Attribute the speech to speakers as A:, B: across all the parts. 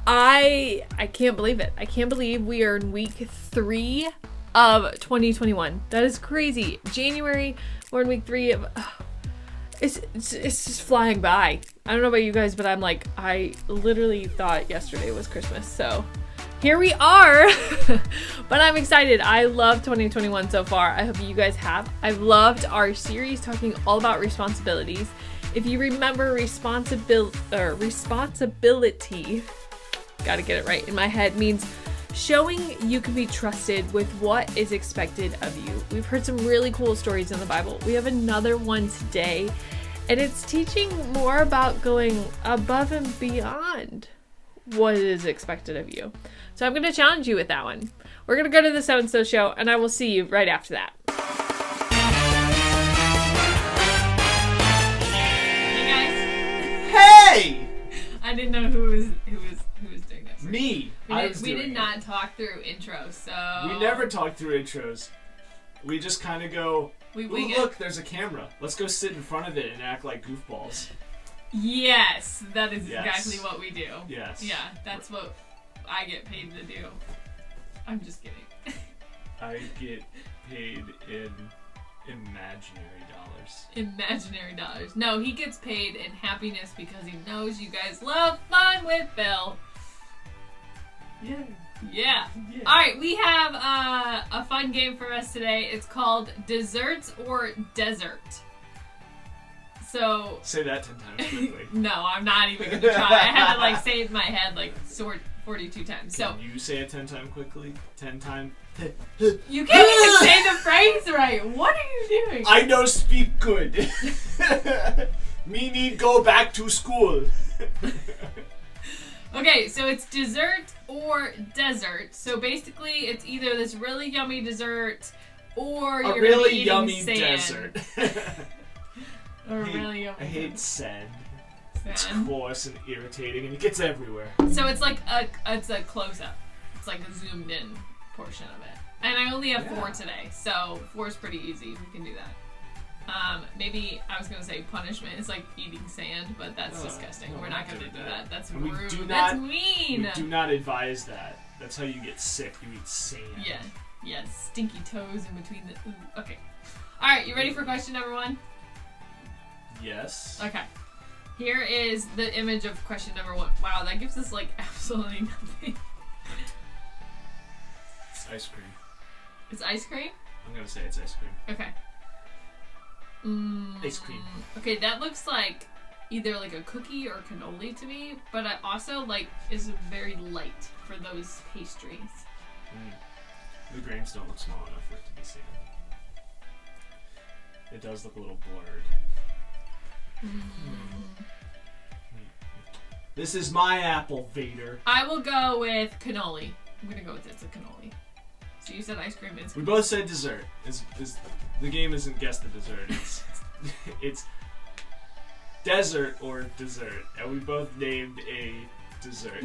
A: I can't believe it. I can't believe we are in week 3 of 2021. That is crazy. January, we're in week 3 of... It's just flying by. I don't know about you guys, but I'm like, I literally thought yesterday was Christmas. So here we are. But I'm excited. I love 2021 so far. I hope you guys have. I've loved our series talking all about responsibilities. If you remember responsibility, gotta get it right in my head, means showing you can be trusted with what is expected of you. We've heard some really cool stories in the Bible. We have another one today, and it's teaching more about going above and beyond what is expected of you. So I'm going to challenge you with that one. We're going to go to the So-and-So show, and I will see you right after that. Hey guys.
B: Hey!
A: I didn't know who was doing this.
B: Me.
A: We did not talk through intros, so...
B: We never talk through intros. We just kind of go,
A: We wing it.
B: Look, there's a camera. Let's go sit in front of it and act like goofballs.
A: Yes, that is
B: Yes.
A: exactly what we do.
B: Yes.
A: Yeah, that's what I get paid to do. I'm just kidding.
B: I get paid in imaginary dollars.
A: Imaginary dollars. No, he gets paid in happiness because he knows you guys love fun with Bill.
B: Yeah.
A: Yeah. Alright, we have a fun game for us today. It's called Desserts or Desert. So...
B: Say that 10 times quickly.
A: No, I'm not even going to try. I had to like say it in my head like 42 times. So
B: Can you say it 10 times quickly? 10 times?
A: you can't even say the phrase right. What are you doing?
B: I no speak good. Me need go back to school.
A: Okay, so it's dessert or desert. So basically, it's either this really yummy dessert or you're
B: A really
A: gonna be eating
B: yummy
A: sand.
B: desert.
A: Or really yummy.
B: I hate sand.
A: sand.
B: It's coarse and irritating, and it gets everywhere.
A: So it's like it's a close up. It's like a zoomed in portion of it. And I only have 4 today, so 4 is pretty easy. We can do that. Maybe I was gonna say punishment is like eating sand, but that's disgusting.
B: no,
A: We're not gonna do that. That's
B: And we
A: rude.
B: do
A: That's
B: not-
A: mean.
B: We do not advise that. That's how you get sick. You eat sand.
A: Yeah, stinky toes in between the. Ooh, okay. All right, you ready for question number 1?
B: Yes.
A: Okay. Here is the image of question number 1. Wow, that gives us like absolutely nothing.
B: It's ice cream.
A: It's ice cream?
B: I'm gonna say it's ice cream.
A: Okay.
B: Ice cream.
A: Okay, that looks like either like a cookie or cannoli to me, but I also like is very light for those pastries.
B: The grains don't look small enough for it to be sand. It does look a little blurred. This is my apple, Vader.
A: I will go with cannoli. I'm gonna go with it's a cannoli. So you said ice cream is.
B: We both said dessert. The game isn't guess the dessert. It's desert or dessert, and we both named a dessert.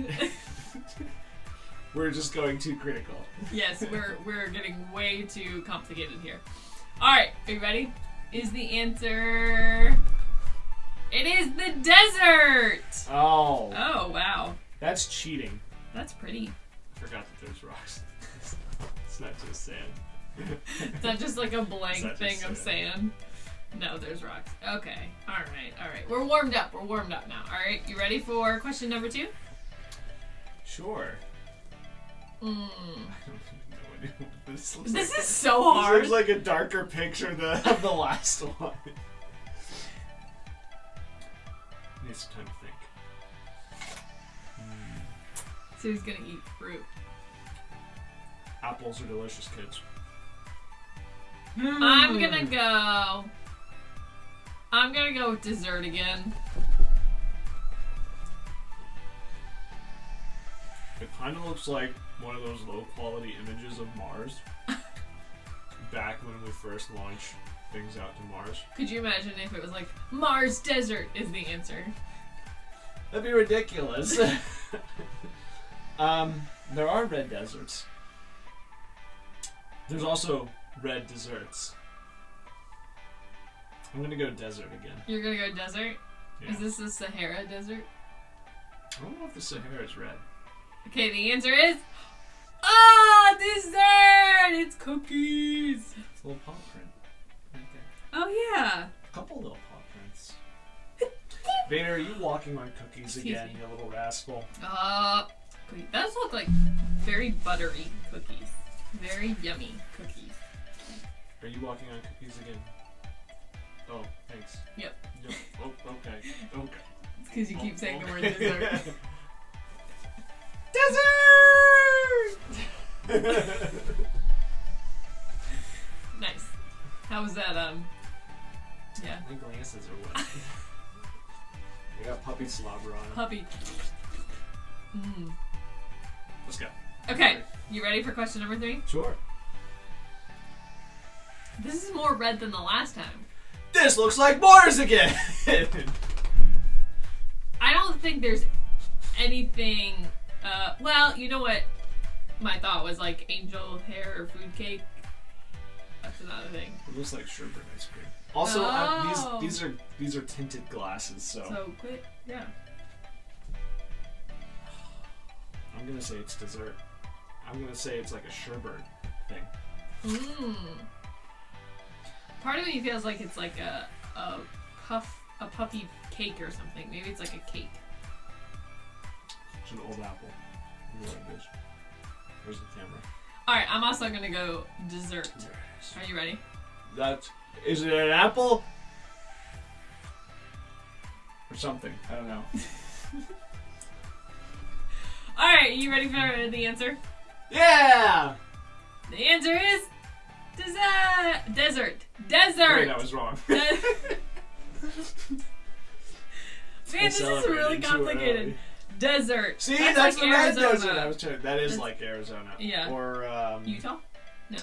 B: We're just going too critical.
A: Yes, we're getting way too complicated here. All right, are you ready? Is the answer? It is the desert.
B: Oh.
A: Oh wow,
B: That's cheating.
A: that's pretty.
B: I forgot that there's rocks. It's not just sand.
A: It's not just like a blank
B: It's not
A: thing
B: just
A: of sand. No, there's rocks. Okay. All right. We're warmed up. We're warmed up now. All right. You ready for question number 2?
B: Sure. I don't know what this looks
A: This
B: like.
A: is so
B: This
A: hard.
B: looks like a darker picture of the last one. Need some time to think.
A: So he's gonna eat fruit.
B: Apples are delicious, kids.
A: I'm gonna go with dessert again.
B: It kind of looks like one of those low-quality images of Mars. Back when we first launched things out to Mars.
A: Could you imagine if it was like Mars desert is the answer?
B: That'd be ridiculous. There are red deserts. There's also red desserts. I'm gonna go desert again.
A: You're gonna go desert?
B: Yeah.
A: Is this the Sahara desert?
B: I don't know if the Sahara is red.
A: Okay, the answer is dessert. It's cookies.
B: It's a little paw print right there.
A: Oh yeah.
B: A couple little paw prints. Vader, are you walking on cookies again, you little rascal?
A: Cookies. Those look like very buttery cookies. Very yummy cookies.
B: Are you walking on cookies again? Oh, thanks.
A: Yep.
B: Oh, okay. Okay.
A: It's because you keep saying the word dessert.
B: Dessert!
A: Nice. How was that? Yeah.
B: My glasses are wet. I got puppy slobber on them.
A: Puppy. Mm.
B: Let's go.
A: Okay, you ready for question number 3?
B: Sure.
A: This is more red than the last time.
B: This looks like Mars again!
A: I don't think there's anything. Well, you know what? My thought was like angel hair or food cake. That's another thing.
B: It looks like sherbet ice cream. Also, these are tinted glasses, so.
A: So quit. Yeah.
B: I'm gonna say it's dessert. I'm gonna say it's like a sherbet thing.
A: Mmm. Part of me feels like it's like a puffy cake or something. Maybe it's like a cake.
B: It's an old apple. You know what it is. Where's the camera?
A: Alright, I'm also gonna go dessert. Are you ready?
B: Is it an apple? Or something. I don't know.
A: Alright, you ready for the answer?
B: Yeah!
A: The answer is desert. Desert.
B: Wait, I was wrong.
A: Man, this is really complicated. Desert.
B: See,
A: that's
B: that's
A: like
B: the red
A: Arizona.
B: desert I was trying. That is like Arizona.
A: Yeah.
B: Or
A: Utah? No.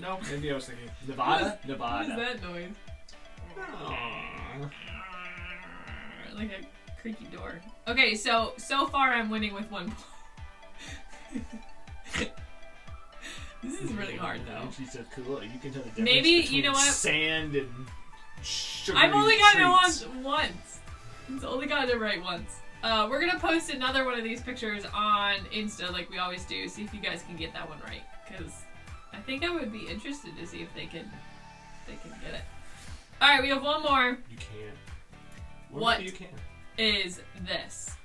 B: No, maybe I was thinking Nevada.
A: What is that noise?
B: Oh.
A: Like a creaky door. Okay, so far I'm winning with 1 point. This is really hard though.
B: She said, "Cool." You can tell the difference
A: Maybe
B: between
A: you know what?
B: Sand and sugary
A: I've only gotten
B: treats.
A: it once. It's only gotten it right once. We're gonna post another one of these pictures on Insta like we always do. See if you guys can get that one right, because I think I would be interested to see if they can get it. All right, we have one more.
B: You can.
A: What
B: you can?
A: is this?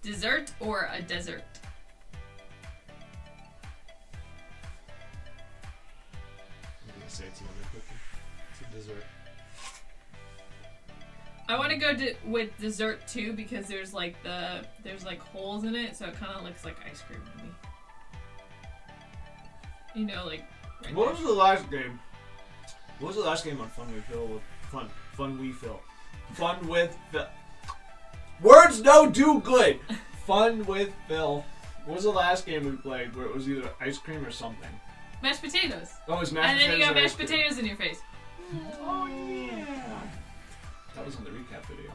A: Dessert or a desert?
B: I'm gonna say it's another cookie. It's a dessert.
A: I want to go with dessert too because there's like holes in it, so it kind of looks like ice cream to me. You know, like. Right
B: What
A: there.
B: was the last game? What was the last game on Fun We Phil with Fun We Phil? Fun with Phil. Words no do good. Fun with Phil. What was the last game we played where it was either ice cream or something?
A: Mashed potatoes.
B: Oh, it was mashed
A: And then
B: potatoes.
A: you got
B: and
A: mashed
B: ice cream.
A: potatoes in your face.
B: Oh yeah. That was in the recap video,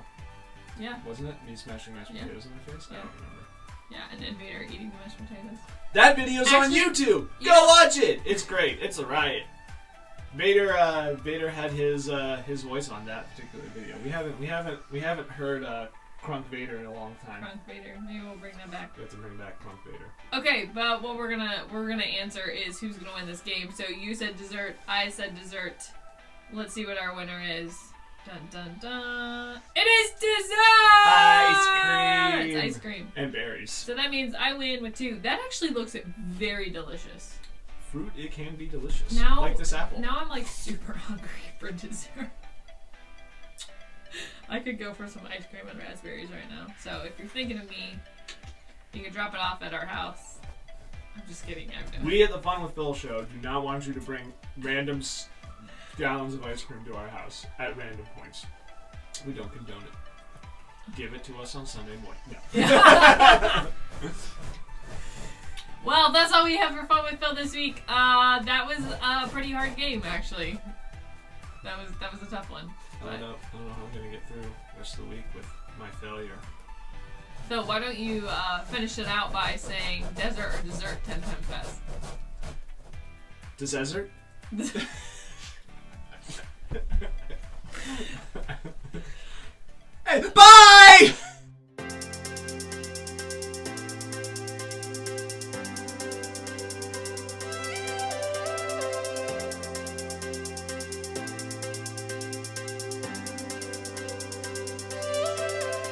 A: Yeah.
B: wasn't it? Me smashing mashed
A: Yeah.
B: potatoes in my face. I
A: Yeah.
B: don't remember.
A: Yeah, and then Vader eating the mashed potatoes.
B: That video's on
A: Actually,
B: YouTube.
A: you
B: Go
A: know-
B: watch it. It's great. It's a riot. Vader had his voice on that particular video. We haven't heard Crunk Vader in a long time.
A: Crunk Vader. Maybe we'll bring that back.
B: We have to bring back Crunk Vader.
A: Okay, but what we're gonna answer is who's gonna win this game. So you said dessert, I said dessert. Let's see what our winner is. Dun dun dun. It is dessert!
B: Ice cream.
A: It's ice cream.
B: And berries.
A: So that means I win with 2. That actually looks very delicious.
B: Fruit, it can be delicious.
A: Now,
B: like this apple.
A: Now I'm like super hungry for dessert. I could go for some ice cream and raspberries right now. So if you're thinking of me, you can drop it off at our house. I'm just kidding.
B: We at the Fun with Phil show do not want you to bring random gallons of ice cream to our house at random points. We don't condone it. Give it to us on Sunday morning. No.
A: Well, that's all we have for Fun with Phil this week. That was a pretty hard game, actually. That was a tough one.
B: I don't know how I'm gonna get through the rest of the week with my failure.
A: So why don't you finish it out by saying desert or dessert 10 times fast?
B: Desert? Hey, bye!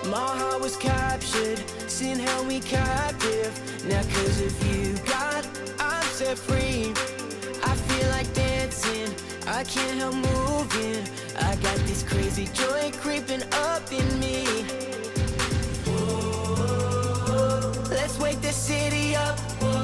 C: My heart was captured, sin held me captive. Now 'cause of you, God, I'm set free. I feel like dancing, I can't help moving. I got this crazy joy creeping up in me. Whoa, let's wake the city up. Whoa,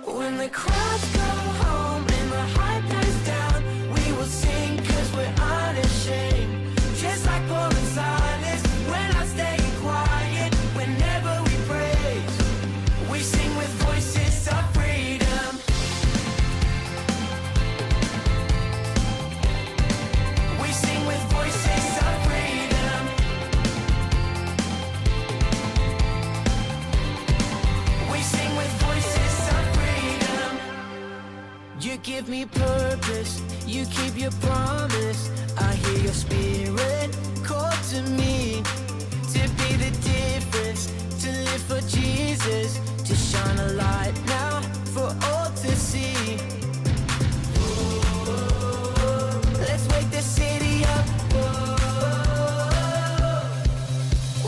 C: when the crowds go home and the hype dies down, we will sing 'cause we're unashamed. Just like Paul and Silas, when I stay quiet, whenever we praise, we sing with voices of freedom. We sing with voices of freedom. We sing with voices of freedom. You give me purpose, you keep your promise. I hear your spirit call to me to be the difference, to live for Jesus, to shine a light now for all to see. Whoa, let's wake the city up. Whoa,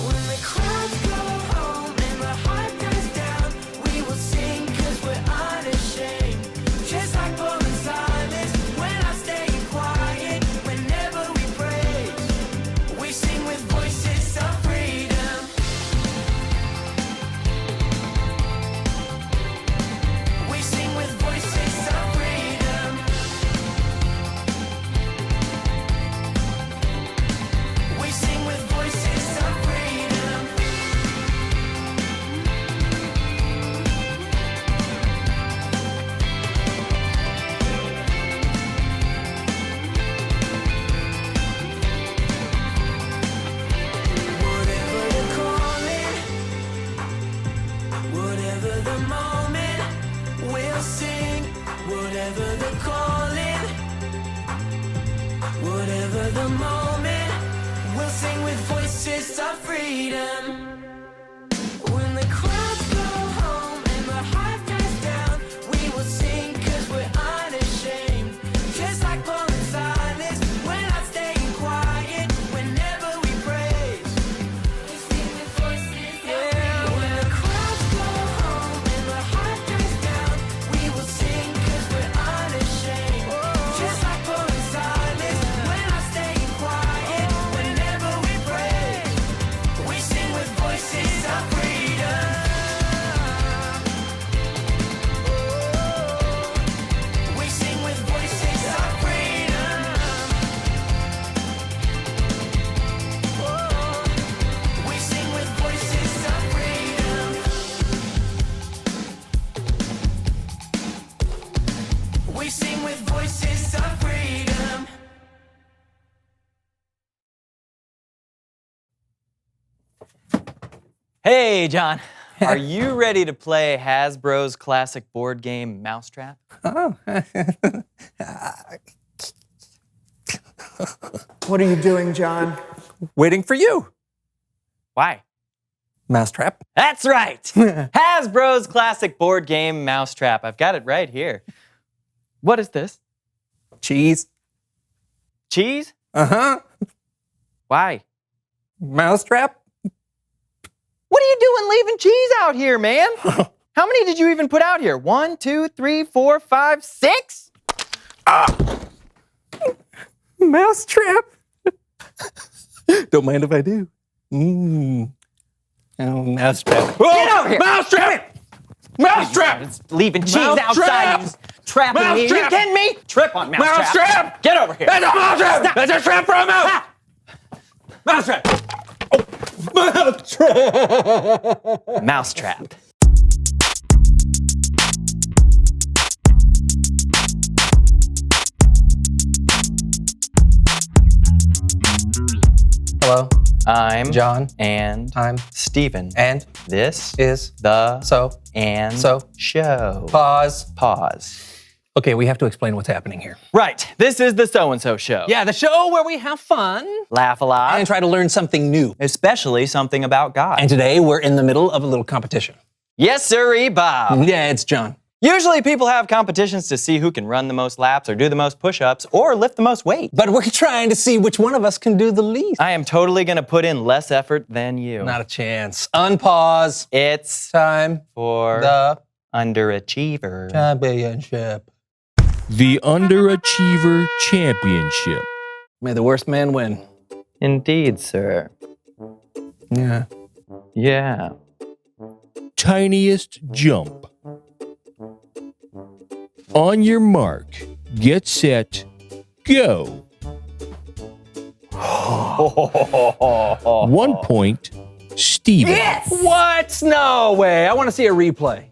C: when the crowds go home and the hype dies down, we will sing 'cause we're unashamed. Just like Paul and Silas, when I stay quiet, whenever we praise, we sing with voices of freedom. We sing with voices of freedom. We sing with voices of freedom. Whatever the calling, whatever the moment, we'll sing. Whatever the calling, whatever the moment, we'll sing with voices of freedom. When the crowds go home and the hype dies down, we will sing 'cause we're unashamed. Just like Paul and Silas, when I stay quiet, whenever we praise, we sing with voices of freedom. When the crowds go home and the hype dies down, we will sing 'cause we're unashamed. Just like Paul and Silas, when I stay quiet, whenever we praise, we sing with voices of freedom. We sing with voices of freedom. We sing with voices of freedom. We sing with voices of freedom.
D: Hey, John. Are you ready to play Hasbro's classic board game Mousetrap?
E: Oh. What are you doing, John? Waiting for you.
D: Why?
E: Mousetrap.
D: That's right! Hasbro's classic board game Mousetrap. I've got it right here. What is this?
E: Cheese.
D: Cheese?
E: Uh-huh.
D: Why?
E: Mousetrap.
D: What are you doing leaving cheese out here, man? How many did you even put out here? 1, 2, 3, 4, 5, 6?
E: Mousetrap. Don't mind if I do. Oh, mousetrap.
D: Get over here!
E: Mousetrap! Mousetrap!
D: It's leaving cheese
E: Mousetrap!
D: outside and trapping me. Are you
E: Mousetrap!
D: kidding me? Trip on Mousetrap.
E: Mousetrap!
D: Get over here.
E: That's a mousetrap!
D: Stop.
E: That's a trap for a mouse!
D: Ah!
E: Mousetrap! Mousetrap!
D: Mousetrap.
E: Hello,
D: I'm
E: John.
D: And
E: I'm
D: Steven.
E: And
D: This
E: is
D: the
E: so
D: and
E: so
D: show.
E: pause.
D: Pause.
E: Okay, we have to explain what's happening here.
D: Right. This is the So-and-So Show.
E: Yeah, the show where we have fun
D: Laugh a lot.
E: and try to learn something new.
D: Especially something about God.
E: And today we're in the middle of a little competition.
D: Yes, sirree, Bob.
E: Yeah, it's John.
D: Usually people have competitions to see who can run the most laps or do the most push-ups or lift the most weight.
E: But we're trying to see which one of us can do the least.
D: I am totally gonna put in less effort than you.
E: Not a chance. Unpause.
D: It's
E: Time
D: for
E: the
D: underachiever.
E: championship.
F: The Underachiever Championship.
E: May the worst man win.
D: Indeed, sir.
E: Yeah.
D: Yeah.
F: Tiniest jump. On your mark, get set, go. 1 point, Steven.
E: What? No way. I want to see a replay.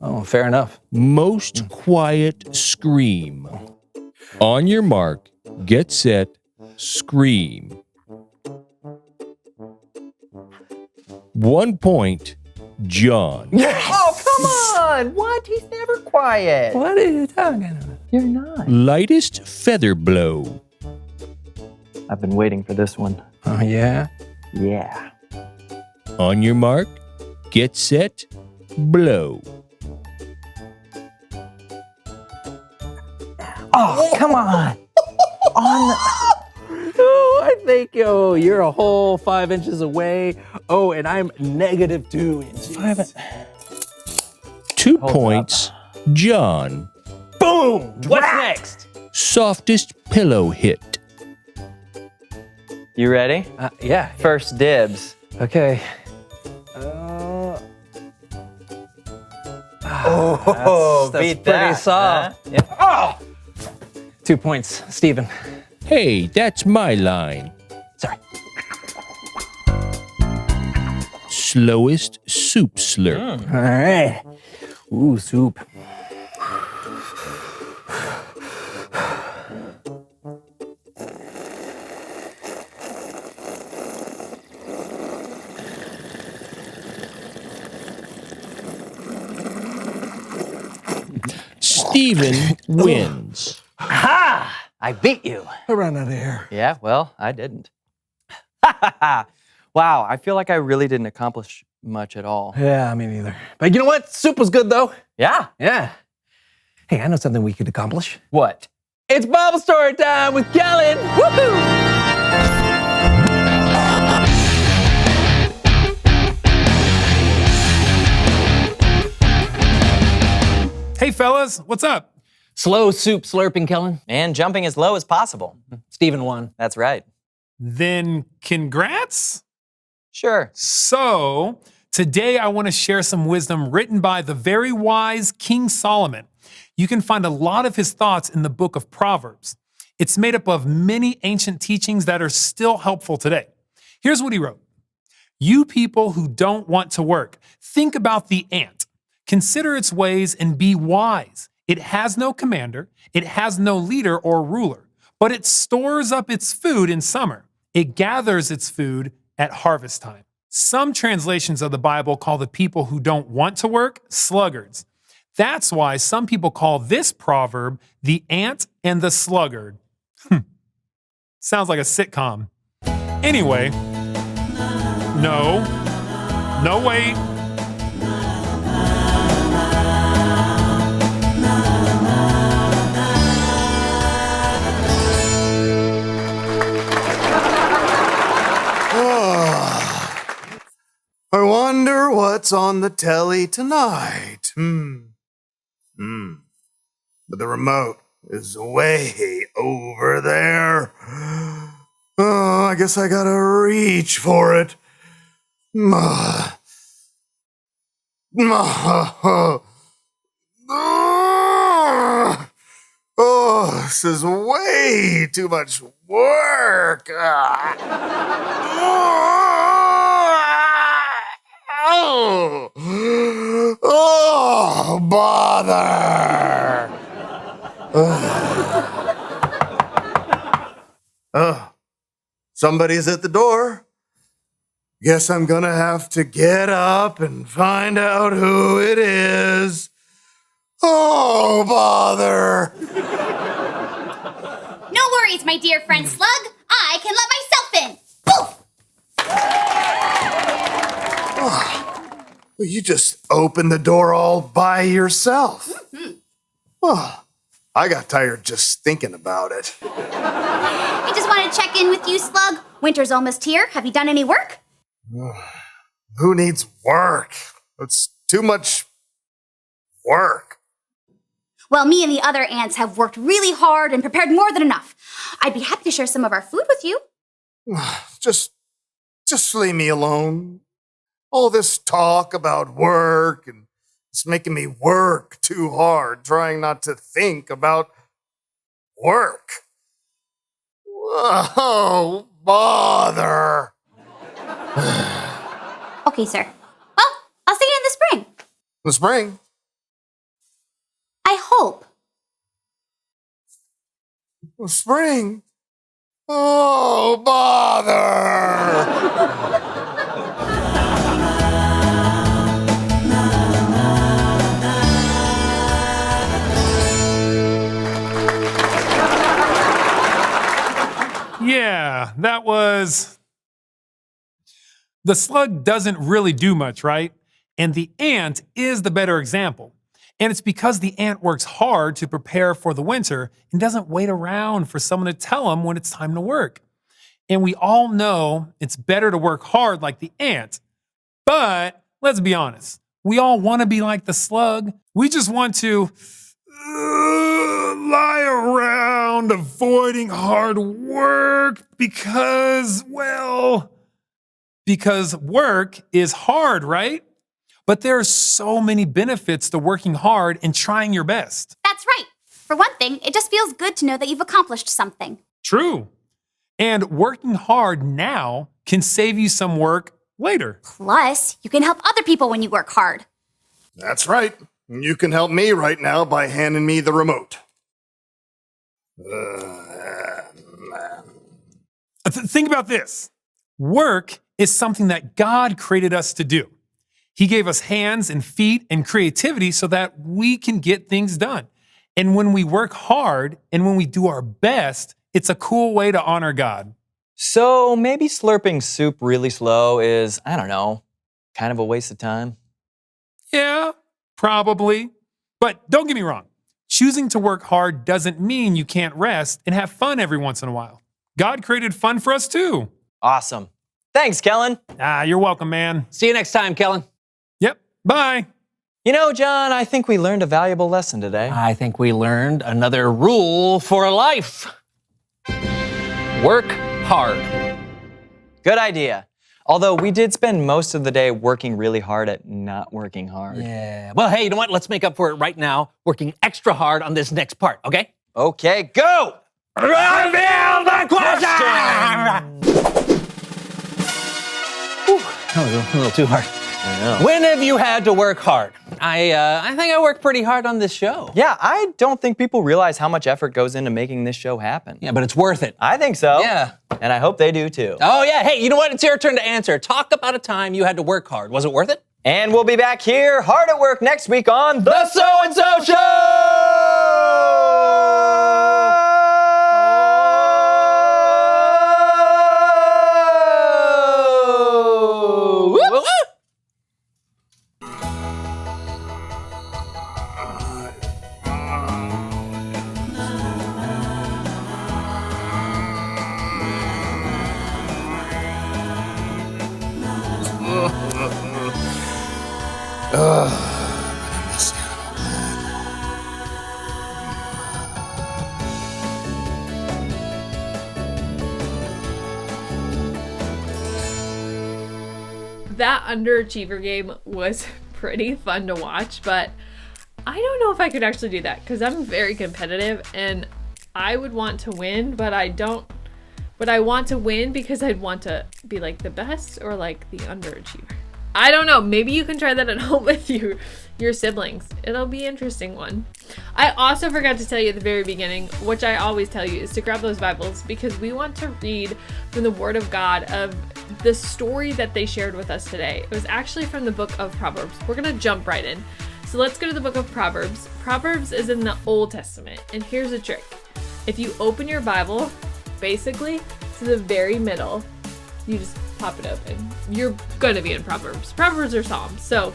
E: Oh, fair enough.
F: Most quiet scream. On your mark, get set, scream. 1 point, John.
D: Oh, come on! What? He's never quiet.
E: What are you talking about?
D: You're not.
F: Lightest feather blow.
D: I've been waiting for this one.
E: Oh, yeah?
D: Yeah.
F: On your mark, get set, blow.
D: Oh, come on.
E: Oh, I think, you're a whole 5 inches away. Oh, and I'm -2 inches.
F: 2 points, John.
E: Boom! What's next?
F: Softest pillow hit.
D: You ready?
E: Yeah.
D: First dibs.
E: Okay. That's
D: beat
E: pretty
D: that,
E: soft.
D: huh? Yeah.
E: Oh! 2 points, Steven.
F: Hey, that's my line.
E: Sorry.
F: Slowest soup slurp.
E: All right. Ooh, soup.
F: Steven wins.
D: Ha! I beat you.
E: I ran out of air.
D: Yeah, well, I didn't. Wow, I feel like I really didn't accomplish much at all.
E: Yeah, me neither. But you know what? Soup was good, though.
D: Yeah?
E: Yeah. Hey, I know something we could accomplish.
D: What?
E: It's Bible story time with Kellen. Woohoo!
G: Hey fellas, what's up?
E: Slow soup slurping, Kellen.
D: And jumping as low as possible.
E: Steven won.
D: That's right.
G: Then congrats.
D: Sure.
G: So, today I want to share some wisdom written by the very wise King Solomon. You can find a lot of his thoughts in the book of Proverbs. It's made up of many ancient teachings that are still helpful today. Here's what he wrote. You people who don't want to work, think about the ant. Consider its ways and be wise. It has no commander, it has no leader or ruler, but it stores up its food in summer. It gathers its food at harvest time. Some translations of the Bible call the people who don't want to work sluggards. That's why some people call this proverb the ant and the sluggard. Sounds like a sitcom. Anyway, no, wait.
H: I wonder what's on the telly tonight. But the remote is way over there. Oh, I guess I gotta reach for it. Oh, this is way too much work. Oh, bother. Oh, somebody's at the door. Guess I'm gonna have to get up and find out who it is. Oh, bother.
I: No worries, my dear friend Slug. I can let myself in. Poof!
H: You just opened the door all by yourself. Oh, I got tired just thinking about it.
I: I just want to check in with you, Slug. Winter's almost here. Have you done any work?
H: Who needs work? It's too much work.
I: Well, me and the other ants have worked really hard and prepared more than enough. I'd be happy to share some of our food with you.
H: Just leave me alone. All this talk about work and it's making me work too hard, trying not to think about work. Oh, bother.
I: Okay, sir. Well, I'll see you in the spring.
H: The spring?
I: I hope.
H: The spring? Oh, bother.
G: Yeah, that was... The slug doesn't really do much, right? And the ant is the better example. And it's because the ant works hard to prepare for the winter and doesn't wait around for someone to tell him when it's time to work. And we all know it's better to work hard like the ant. But let's be honest, we all want to be like the slug. We just want to lie around avoiding hard work because work is hard, right? But there are so many benefits to working hard and trying your best.
I: That's right. For one thing, it just feels good to know that you've accomplished something.
G: True. And working hard now can save you some work later.
I: Plus, you can help other people when you work hard.
H: That's right. You can help me right now by handing me the remote.
G: Think about this. Work is something that God created us to do. He gave us hands and feet and creativity so that we can get things done. And when we work hard and when we do our best, it's a cool way to honor God.
D: So maybe slurping soup really slow is, I don't know, kind of a waste of time.
G: Yeah, probably. But don't get me wrong. Choosing to work hard doesn't mean you can't rest and have fun every once in a while. God created fun for us too.
D: Awesome. Thanks, Kellen.
G: You're welcome, man.
E: See you next time, Kellen.
G: Yep, bye.
D: You know, John, I think we learned a valuable lesson today.
E: I think we learned another rule for life. Work hard.
D: Good idea. Although we did spend most of the day working really hard at not working hard.
E: Yeah. Well, hey, you know what? Let's make up for it right now, working extra hard on this next part, okay?
D: Okay, go!
E: Reveal the question! That was a little too hard.
D: I know.
E: When have you had to work hard? I think I worked pretty hard on this show.
D: Yeah, I don't think people realize how much effort goes into making this show happen.
E: Yeah, but it's worth it.
D: I think so.
E: Yeah.
D: And I hope they do too.
E: Oh, yeah. Hey, you know what? It's your turn to answer. Talk about a time you had to work hard. Was it worth it?
D: And we'll be back here, hard at work, next week on The So-and-So Show!
E: Woo!
A: That underachiever game was pretty fun to watch, but I don't know if I could actually do that because I'm very competitive and I would want to win, but I don't. But I want to win because I'd want to be like the best or like the underachiever. I don't know. Maybe you can try that at home with your siblings. It'll be an interesting one. I also forgot to tell you at the very beginning, which I always tell you, is to grab those Bibles because we want to read from the Word of God of the story that they shared with us today. It was actually from the book of Proverbs. We're going to jump right in. So let's go to the book of Proverbs. Proverbs is in the Old Testament. And here's a trick. If you open your Bible, basically, to the very middle, you just pop it open. You're going to be in Proverbs. Proverbs or Psalms. So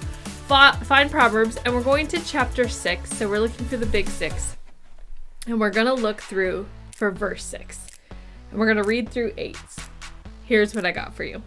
A: find Proverbs, and we're going to chapter 6. So we're looking for the big 6. And we're going to look through for verse 6. And we're going to read through 8. Here's what I got for you.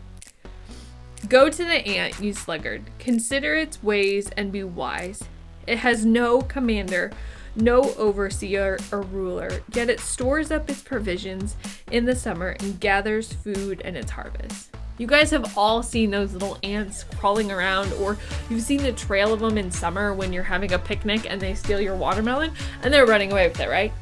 A: Go to the ant, you sluggard. Consider its ways and be wise. It has no commander, no overseer or ruler, yet it stores up its provisions in the summer and gathers food in its harvest. You guys have all seen those little ants crawling around, or you've seen the trail of them in summer when you're having a picnic and they steal your watermelon and they're running away with it, right?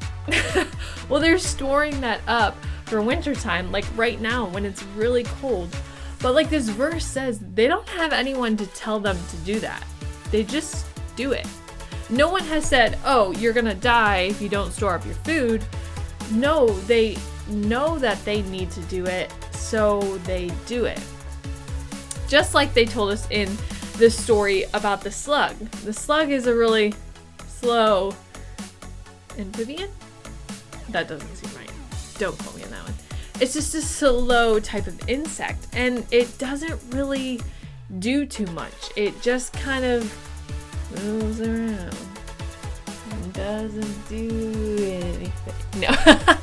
A: Well, they're storing that up for wintertime, like right now when it's really cold. But like this verse says, they don't have anyone to tell them to do that. They just do it. No one has said, oh, you're gonna die if you don't store up your food. No, they know that they need to do it, so they do it. Just like they told us in the story about the slug. The slug is a really slow amphibian? That doesn't seem right. Don't quote me on that one. It's just a slow type of insect, and it doesn't really do too much. It just kind of moves around and doesn't do anything. No.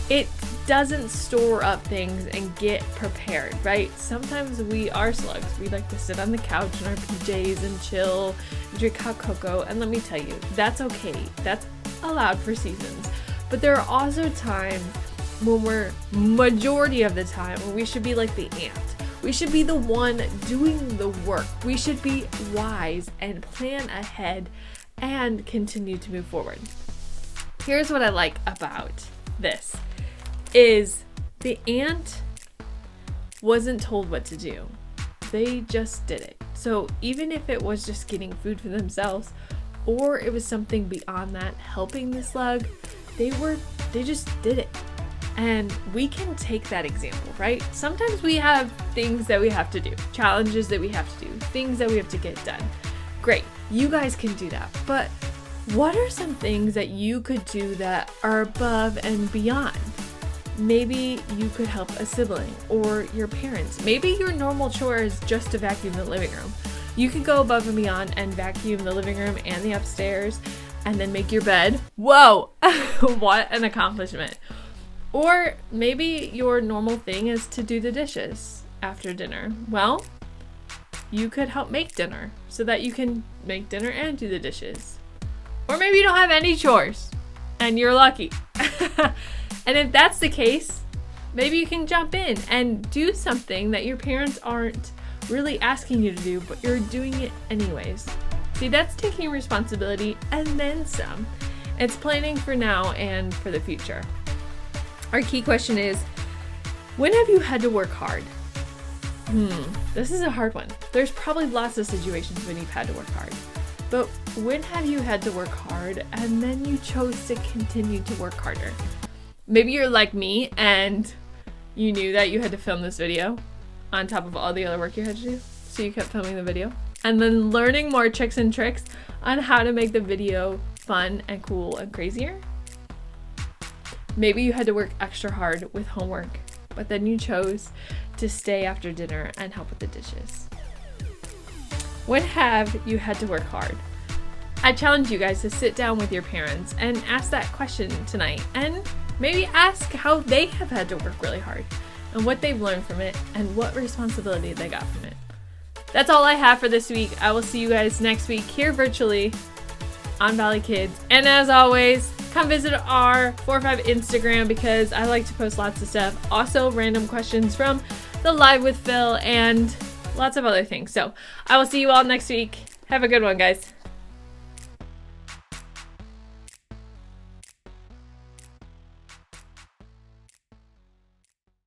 A: It doesn't store up things and get prepared, right? Sometimes we are slugs. We like to sit on the couch in our PJs and chill and drink hot cocoa. And let me tell you, that's okay. That's allowed for seasons. But there are also times when we're, majority of the time, when we should be like the ant. We should be the one doing the work. We should be wise and plan ahead and continue to move forward. Here's what I like about this is the ant wasn't told what to do. They just did it. So even if it was just getting food for themselves, or it was something beyond that, helping the slug, they just did it. And we can take that example, right? Sometimes we have things that we have to do, challenges that we have to do, things that we have to get done. Great, you guys can do that. But what are some things that you could do that are above and beyond? Maybe you could help a sibling or your parents. Maybe your normal chore is just to vacuum the living room. You could go above and beyond and vacuum the living room and the upstairs and then make your bed. Whoa, what an accomplishment. Or maybe your normal thing is to do the dishes after dinner. Well, you could help make dinner so that you can make dinner and do the dishes. Or maybe you don't have any chores and you're lucky. And if that's the case, maybe you can jump in and do something that your parents aren't really asking you to do, but you're doing it anyways. See, that's taking responsibility and then some. It's planning for now and for the future. Our key question is, when have you had to work hard? This is a hard one. There's probably lots of situations when you've had to work hard. But when have you had to work hard and then you chose to continue to work harder? Maybe you're like me and you knew that you had to film this video on top of all the other work you had to do. So you kept filming the video and then learning more tricks and tricks on how to make the video fun and cool and crazier. Maybe you had to work extra hard with homework, but then you chose to stay after dinner and help with the dishes. When have you had to work hard? I challenge you guys to sit down with your parents and ask that question tonight, and maybe ask how they have had to work really hard and what they've learned from it and what responsibility they got from it. That's all I have for this week. I will see you guys next week here virtually on Valley Kids. And as always, come visit our 4-5 Instagram because I like to post lots of stuff. Also, random questions from the Live with Phil and lots of other things. So I will see you all next week. Have a good one, guys.